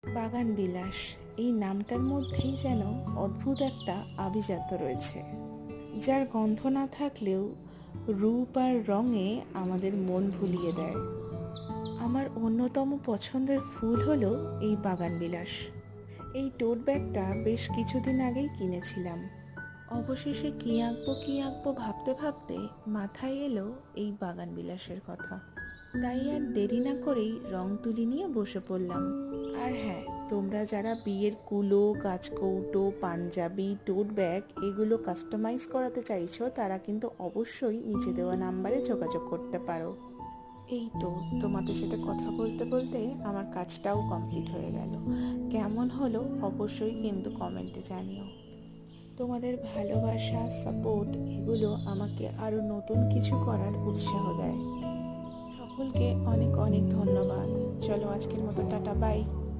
বাগান বিলাস এই নামটার মধ্যেই যেন অদ্ভুত একটা আভিজাত্য রয়েছে, যার গন্ধ না থাকলেও রূপ আর রঙে আমাদের মন ভুলিয়ে দেয়। আমার অন্যতম পছন্দের ফুল হলো এই বাগান বিলাস। এই টোট ব্যাগটা বেশ কিছুদিন আগেই কিনেছিলাম। অবশেষে কী আঁকবো ভাবতে ভাবতে মাথায় এলো এই বাগান বিলাসের কথা। তাই আর দেরি না করেই রং তুলি নিয়ে বসে পড়লাম। আর হ্যাঁ, তোমরা যারা বিয়ের কুলো, কাচকৌটো, পাঞ্জাবি, টোট ব্যাগ এগুলো কাস্টমাইজ করাতে চাইছো, তারা কিন্তু অবশ্যই নিচে দেওয়া নাম্বারে যোগাযোগ করতে পারো। এই তো, তোমাদের সাথে কথা বলতে বলতে আমার কাজটাও কমপ্লিট হয়ে গেল। কেমন হলো অবশ্যই কিন্তু কমেন্টে জানিও। তোমাদের ভালোবাসা, সাপোর্ট এগুলো আমাকে আরও নতুন কিছু করার উৎসাহ দেয়। সকলকে অনেক অনেক ধন্যবাদ। চলো আজকের মতো টাটা, বাই।